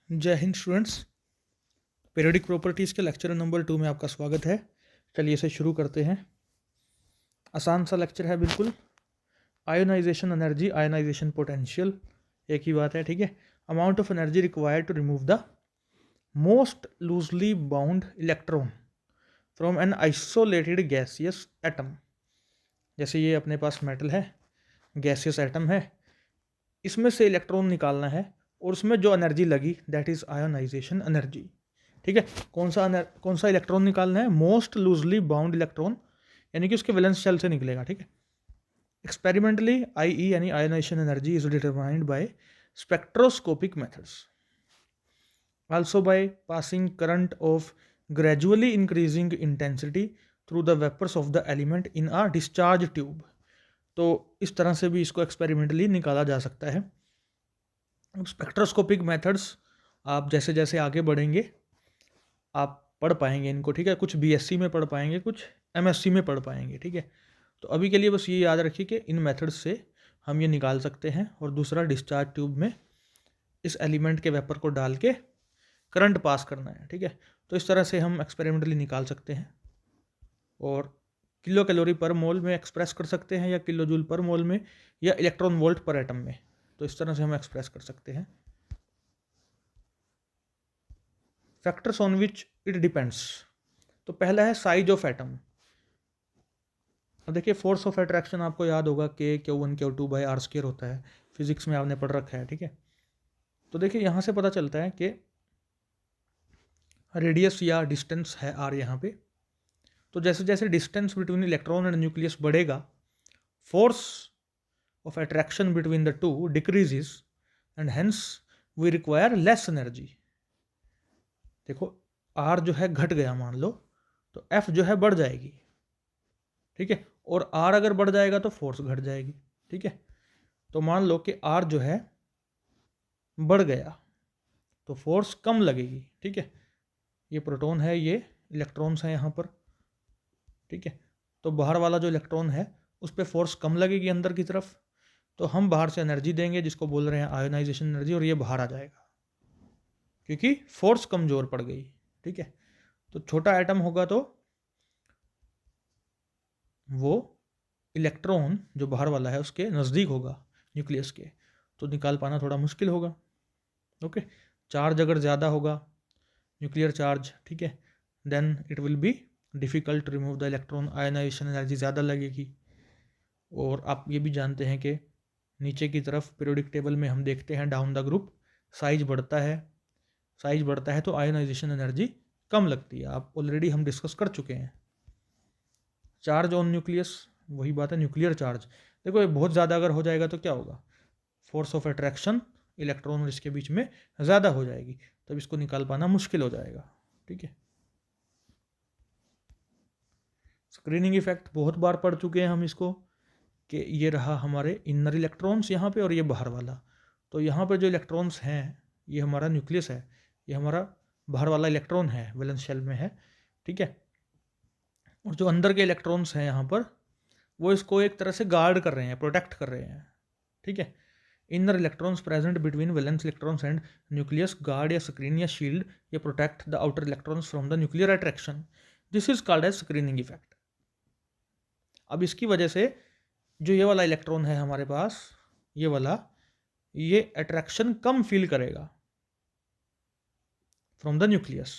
जय Hind students. Periodic properties के lecture number 2 में आपका स्वागत है। चलिए इसे शुरू करते हैं। आसान सा लेक्चर है बिल्कुल। आयोनाइजेशन एनर्जी, आयोनाइजेशन पोटेंशियल, एक ही बात है, ठीक है। Amount of energy required to remove the most loosely bound electron from an isolated gaseous atom. जैसे ये अपने पास मेटल है, गैसियस एटम है, इसमें से इलेक्ट्रॉन निकालना है और उसमें जो एनर्जी लगी दैट इज आयोनाइजेशन एनर्जी, ठीक है। कौन सा इलेक्ट्रॉन निकालना है? मोस्ट लूजली बाउंड इलेक्ट्रॉन, यानी कि उसके वैलेंस शेल से निकलेगा, ठीक है। एक्सपेरिमेंटली आई यानी ionization energy is determined by spectroscopic methods, also by passing current of gradually increasing intensity through the vapors of the element in a discharge tube। तो इस तरह से भी इसको एक्सपेरिमेंटली निकाला जा सकता है। स्पेक्ट्रोस्कोपिक मेथड्स आप जैसे जैसे आगे बढ़ेंगे आप पढ़ पाएंगे इनको, ठीक है। कुछ बीएससी में पढ़ पाएंगे, कुछ एमएससी में पढ़ पाएंगे, ठीक है। तो अभी के लिए बस ये याद रखिए कि इन मेथड्स से हम ये निकाल सकते हैं। और दूसरा, डिस्चार्ज ट्यूब में इस एलिमेंट के वेपर को डाल के करंट पास करना है, ठीक है। तो इस तरह से हम एक्सपेरिमेंटली निकाल सकते हैं और किलो कैलोरी पर मोल में एक्सप्रेस कर सकते हैं, या किलो जूल पर मोल में, या इलेक्ट्रॉन वोल्ट पर एटम में। तो इस तरह से हम एक्सप्रेस कर सकते हैं। Factors on which it depends, तो पहला है साइज ऑफ एटम। अब देखिए, फोर्स ऑफ अट्रैक्शन आपको याद होगा कि Q1 Q2 by are square होता है, फिजिक्स में आपने पढ़ रखा है, ठीक है। तो देखिए यहाँ से पता चलता है कि रेडियस या डिस्टेंस है आर यहाँ पे। तो जैसे जैसे distance between electron and nucleus बढ़ेगा, force of attraction between the two decreases and hence we require less energy. देखो, आर जो है घट गया मान लो, तो एफ जो है बढ़ जाएगी, ठीक है। और आर अगर बढ़ जाएगा तो फोर्स घट जाएगी, ठीक है। तो मान लो कि आर जो है बढ़ गया तो फोर्स कम लगेगी, ठीक है। ये प्रोटॉन है, ये इलेक्ट्रॉन्स हैं यहाँ पर, ठीक है। तो बाहर वाला जो इलेक्ट्रॉन है उस पर फोर्स कम लगेगी अंदर की तरफ, तो हम बाहर से एनर्जी देंगे जिसको बोल रहे हैं आयोनाइजेशन एनर्जी, और ये बाहर आ जाएगा क्योंकि फोर्स कमजोर पड़ गई, ठीक है। तो छोटा एटम होगा तो वो इलेक्ट्रॉन जो बाहर वाला है उसके नज़दीक होगा न्यूक्लियस के, तो निकाल पाना थोड़ा मुश्किल होगा, ओके। चार्ज अगर ज़्यादा होगा, न्यूक्लियर चार्ज, ठीक है, then it will be difficult to remove the electron, ionization energy ज़्यादा लगेगी। और आप ये भी जानते हैं कि नीचे की तरफ पीरियोडिक टेबल में हम देखते हैं डाउन द ग्रुप साइज बढ़ता है, साइज बढ़ता है तो आयनाइजेशन एनर्जी कम लगती है। आप ऑलरेडी हम डिस्कस कर चुके हैं। चार्ज ऑन न्यूक्लियस, वही बात है, न्यूक्लियर चार्ज। देखो, ये बहुत ज़्यादा अगर हो जाएगा तो क्या होगा, फोर्स ऑफ अट्रैक्शन इलेक्ट्रॉन और इसके बीच में ज़्यादा हो जाएगी, तब इसको निकाल पाना मुश्किल हो जाएगा, ठीक है। स्क्रीनिंग इफेक्ट बहुत बार पढ़ चुके हैं हम इसको, कि ये रहा हमारे इनर इलेक्ट्रॉन्स यहाँ पे और ये बाहर वाला। तो यहाँ पे जो इलेक्ट्रॉन्स हैं ये हमारा न्यूक्लियस है, ये हमारा बाहर वाला इलेक्ट्रॉन है, वैलेंस शेल में है, ठीक है। और जो अंदर के इलेक्ट्रॉन्स हैं यहाँ पर वो इसको एक तरह से गार्ड कर रहे हैं, प्रोटेक्ट कर रहे हैं, ठीक है। Inner electrons present between valence electrons and nucleus guard या स्क्रीन या शील्ड या protect the outer electrons from the nuclear attraction, this is called as screening effect. अब इसकी वजह से जो ये वाला इलेक्ट्रॉन है हमारे पास, ये वाला, ये अट्रैक्शन कम फील करेगा फ्रॉम द न्यूक्लियस,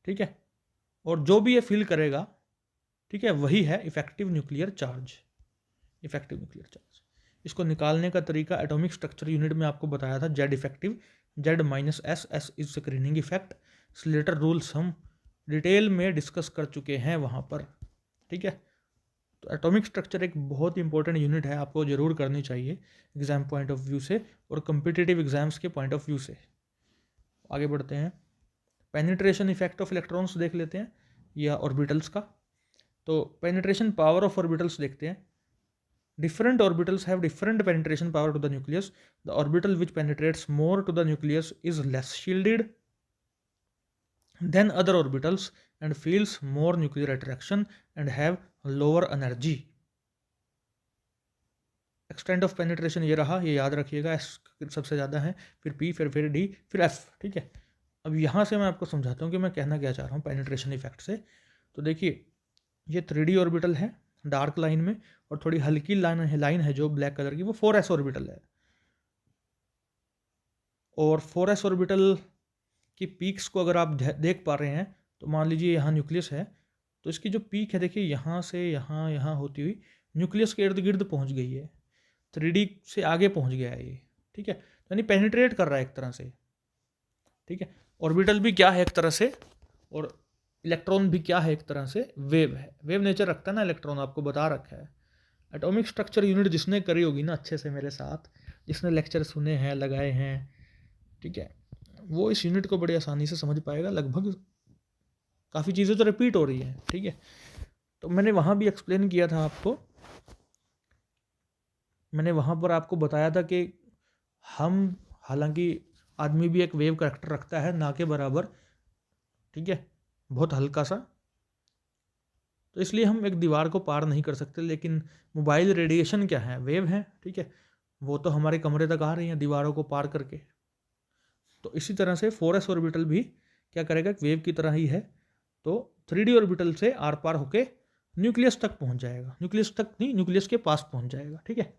ठीक है। और जो भी ये फील करेगा, ठीक है, वही है effective nuclear charge, effective nuclear charge. इसको निकालने का तरीका एटॉमिक स्ट्रक्चर यूनिट में आपको बताया था, Z effective, Z minus S, S is screening effect. Slater rules हम डिटेल में डिस्कस कर चुके हैं वहाँ पर, ठीक है। तो एटॉमिक स्ट्रक्चर एक बहुत इंपॉर्टेंट यूनिट है, आपको जरूर करनी चाहिए एग्जाम पॉइंट ऑफ व्यू से और कम्पिटिटिव एग्जाम्स के पॉइंट ऑफ व्यू से। आगे बढ़ते हैं, पेनिट्रेशन इफेक्ट ऑफ इलेक्ट्रॉन्स देख लेते हैं, या ऑर्बिटल्स का। तो पेनिट्रेशन पावर ऑफ ऑर्बिटल्स देखते हैं। Different orbitals have different penetration power to the nucleus. The orbital which penetrates more to the nucleus is less shielded than other orbitals and feels more nuclear attraction and have lower energy. Extent of penetration ये रहा, ये याद रखिएगा, S सबसे ज़्यादा है, फिर P, फिर डी, फिर एफ, ठीक है। अब यहाँ से मैं आपको समझाता हूँ कि मैं कहना क्या चाह रहा हूँ पेनिट्रेशन इफेक्ट से। तो देखिए ये 3D ऑर्बिटल है डार्क लाइन में, और थोड़ी हल्की लाइन है जो ब्लैक कलर की, वो 4s ऑर्बिटल है। और 4s ऑर्बिटल की पीक्स को अगर आप देख पा रहे हैं तो मान लीजिए यहाँ न्यूक्लियस है, तो इसकी जो पीक है देखिए यहाँ से यहाँ होती हुई न्यूक्लियस के इर्द गिर्द पहुँच गई है, 3D से आगे पहुँच गया है ये, ठीक है। यानी पेनिट्रेट कर रहा है एक तरह से, ठीक है। ऑर्बिटल भी क्या है एक तरह से, और इलेक्ट्रॉन भी क्या है एक तरह से, वेव है, वेव नेचर रखता है ना इलेक्ट्रॉन, आपको बता रखा है। एटॉमिक स्ट्रक्चर यूनिट जिसने करी होगी ना अच्छे से मेरे साथ, जिसने लेक्चर सुने हैं, लगाए हैं, ठीक है, वो इस यूनिट को बड़ी आसानी से समझ पाएगा। लगभग काफ़ी चीज़ें तो रिपीट हो रही हैं, ठीक है। तो मैंने वहाँ भी एक्सप्लेन किया था आपको, मैंने वहाँ पर आपको बताया था कि हम, हालांकि आदमी भी एक वेव करेक्टर रखता है ना के बराबर, ठीक है, बहुत हल्का सा, तो इसलिए हम एक दीवार को पार नहीं कर सकते। लेकिन मोबाइल रेडिएशन क्या है, वेव है, ठीक है, वो तो हमारे कमरे तक आ रही हैं दीवारों को पार करके। तो इसी तरह से 4s ऑर्बिटल भी क्या करेगा, वेव की तरह ही है, तो 3D ऑर्बिटल से आर पार होके न्यूक्लियस तक पहुंच जाएगा, न्यूक्लियस तक नहीं, न्यूक्लियस के पास पहुंच जाएगा, ठीक है।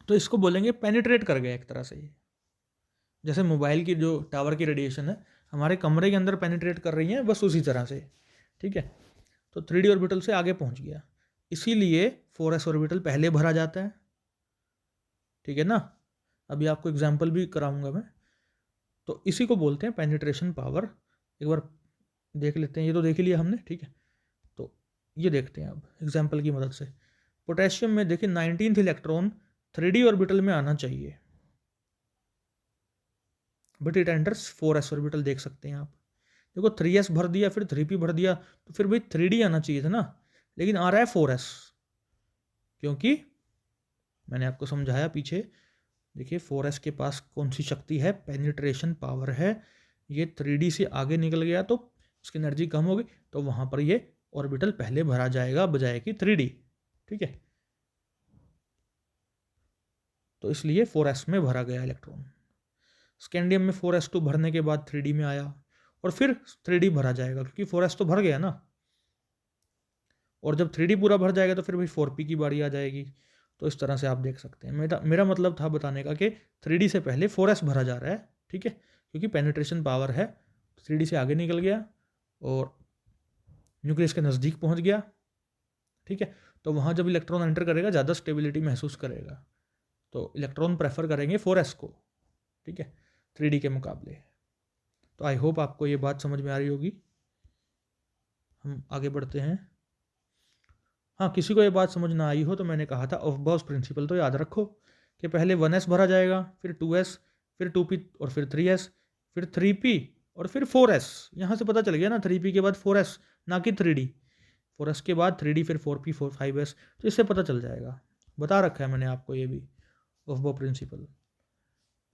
तो इसको बोलेंगे पेनिट्रेट कर गया एक तरह से, जैसे मोबाइल की जो टावर की रेडिएशन है हमारे कमरे के अंदर पेनिट्रेट कर रही है, बस उसी तरह से, ठीक है। तो 3D ऑर्बिटल से आगे पहुंच गया, इसीलिए 4s ऑर्बिटल पहले भरा जाता है, ठीक है ना। अभी आपको एग्जाम्पल भी कराऊंगा मैं। तो इसी को बोलते हैं पेनिट्रेशन पावर। एक बार देख लेते हैं, ये तो देख ही लिया हमने, ठीक है। तो ये देखते हैं अब एग्जाम्पल की मदद से। पोटेशियम में देखिए 19th इलेक्ट्रॉन 3D ऑर्बिटल में आना चाहिए, but it enters 4s orbital, देख सकते हैं आप। देखो 3s भर दिया, फिर 3p भर दिया, तो फिर भाई 3D आना चाहिए था ना, लेकिन आ रहा है 4s, क्योंकि मैंने आपको समझाया पीछे। देखिए 4s के पास कौन सी शक्ति है, पेनिट्रेशन पावर है। ये 3D से आगे निकल गया तो उसकी एनर्जी कम होगी, तो वहाँ पर ये ऑर्बिटल पहले भरा जाएगा बजाय कि 3D, ठीक है। तो इसलिए 4s में भरा गया इलेक्ट्रॉन। स्कैंडियम में 4s2 भरने के बाद 3D में आया, और फिर 3D भरा जाएगा क्योंकि 4s तो भर गया ना, और जब 3D पूरा भर जाएगा तो फिर भाई 4p की बारी आ जाएगी। तो इस तरह से आप देख सकते हैं, मेरा मतलब था बताने का कि 3D से पहले 4s भरा जा रहा है, ठीक है, क्योंकि पेनिट्रेशन पावर है, 3D से आगे निकल गया और न्यूक्लियस के नज़दीक पहुंच गया, ठीक है। तो वहाँ जब इलेक्ट्रॉन एंटर करेगा ज़्यादा स्टेबिलिटी महसूस करेगा, तो इलेक्ट्रॉन प्रेफर करेंगे 4s को, ठीक है, 3D के मुकाबले। तो आई होप आपको ये बात समझ में आ रही होगी। हम आगे बढ़ते हैं। हाँ, किसी को ये बात समझ ना आई हो तो मैंने कहा था ऑफ-बॉस प्रिंसिपल तो याद रखो कि पहले 1s भरा जाएगा, फिर 2s, फिर 2p और फिर 3s, फिर 3p और फिर 4s। यहाँ से पता चल गया ना, 3p के बाद 4s, ना कि 3d, 4s के बाद 3d, फिर 4p, 5s, तो इससे पता चल जाएगा, बता रखा है मैंने आपको ये भी ऑफ-बॉस प्रिंसिपल।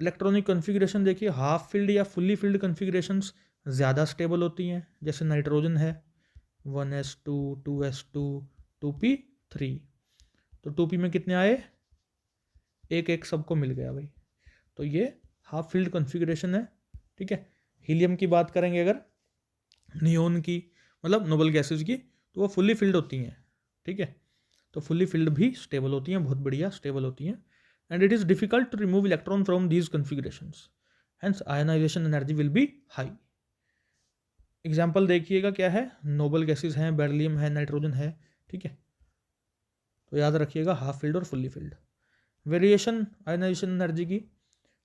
इलेक्ट्रॉनिक कन्फिग्रेशन देखिए, हाफ फील्ड या फुल्ली फील्ड कन्फिग्रेशंस ज़्यादा स्टेबल होती हैं, जैसे नाइट्रोजन है 1s2, 2s2, 2p3। तो 2p में कितने आए, एक एक सबको मिल गया भाई, तो ये हाफ फील्ड कॉन्फ़िगरेशन है, ठीक है। हीलियम की बात करेंगे अगर, नियोन की, मतलब नोबल गैसेस की, तो वो फुल्ली फिल्ड होती हैं, ठीक है। तो फुल्ली फिल्ड भी स्टेबल होती हैं, बहुत बढ़िया स्टेबल होती हैं, and it is difficult to remove electron from these configurations, hence ionization energy will be high. Example देखिएगा क्या है, नोबल गैसेस हैं, बेरिलियम है, नाइट्रोजन है, ठीक है। तो याद रखिएगा हाफ फील्ड और fully filled. Variation ionization energy की,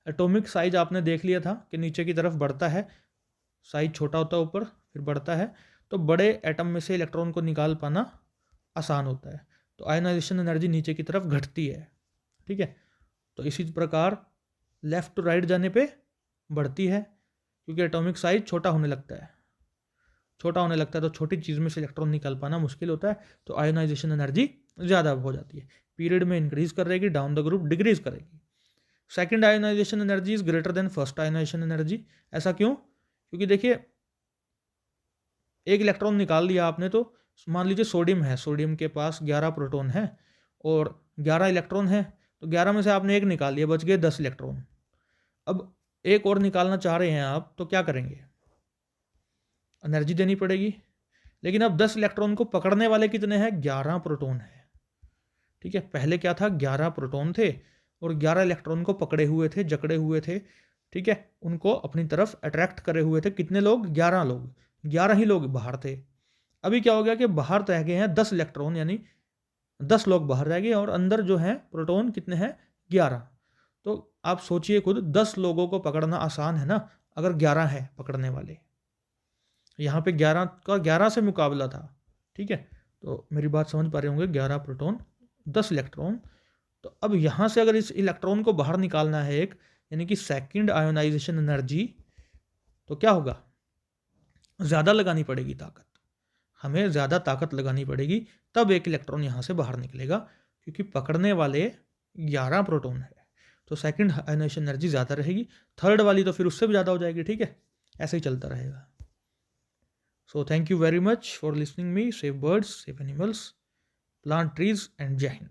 एटॉमिक साइज आपने देख लिया था कि नीचे की तरफ बढ़ता है, साइज छोटा होता है ऊपर, फिर बढ़ता है, तो बड़े एटम में से इलेक्ट्रॉन को निकाल पाना आसान होता है, तो आयनाइजेशन एनर्जी नीचे की तरफ घटती है, ठीक है। तो इसी प्रकार लेफ्ट टू राइट जाने पे बढ़ती है, क्योंकि एटॉमिक साइज छोटा होने लगता है, छोटा होने लगता है तो छोटी चीज़ में से इलेक्ट्रॉन निकाल पाना मुश्किल होता है, तो आयनाइजेशन एनर्जी ज़्यादा हो जाती है, पीरियड में इंक्रीज करेगी, डाउन द ग्रुप डिक्रीज करेगी। Second ionization energy is greater than first ionization energy. ऐसा क्यों, क्योंकि देखिए एक इलेक्ट्रॉन निकाल लिया आपने, तो मान लीजिए सोडियम है, सोडियम के पास 11 प्रोटॉन है और 11 इलेक्ट्रॉन है, तो 11 में से आपने एक निकाल लिया, बच गए 10 इलेक्ट्रॉन। अब एक और निकालना चाह रहे हैं आप, तो क्या करेंगे? एनर्जी देनी पड़ेगी। लेकिन अब 10 इलेक्ट्रॉन को पकड़ने वाले कितने हैं? 11 प्रोटॉन है। ठीक है, पहले क्या था? 11 प्रोटॉन थे और 11 इलेक्ट्रॉन को पकड़े हुए थे, जकड़े हुए थे। ठीक है, उनको अपनी तरफ अट्रैक्ट करे हुए थे। कितने लोग? 11 लोग। 11 ही लोग बाहर थे। अभी क्या हो गया कि बाहर रह गए हैं 10 इलेक्ट्रॉन, यानी 10 लोग बाहर रह गए और अंदर जो है प्रोटॉन कितने हैं? 11। तो आप सोचिए खुद, 10 लोगों को पकड़ना आसान है ना, अगर 11 है पकड़ने वाले। यहाँ पे 11 का 11 से मुकाबला था। ठीक है, तो मेरी बात समझ पा रहे होंगे। 11 प्रोटॉन, 10 इलेक्ट्रॉन। तो अब यहाँ से अगर इस इलेक्ट्रॉन को बाहर निकालना है एक, यानी कि सेकंड आयोनाइजेशन एनर्जी, तो क्या होगा? ज़्यादा लगानी पड़ेगी ताकत, हमें ज़्यादा ताकत लगानी पड़ेगी, तब एक इलेक्ट्रॉन यहाँ से बाहर निकलेगा, क्योंकि पकड़ने वाले 11 प्रोटॉन है। तो सेकंड आयोनाइजेशन एनर्जी ज़्यादा रहेगी, थर्ड वाली तो फिर उससे भी ज़्यादा हो जाएगी। ठीक है, ऐसे ही चलता रहेगा। So thank you very much for listening me. Save birds, save animals, plant trees and जय हिंद।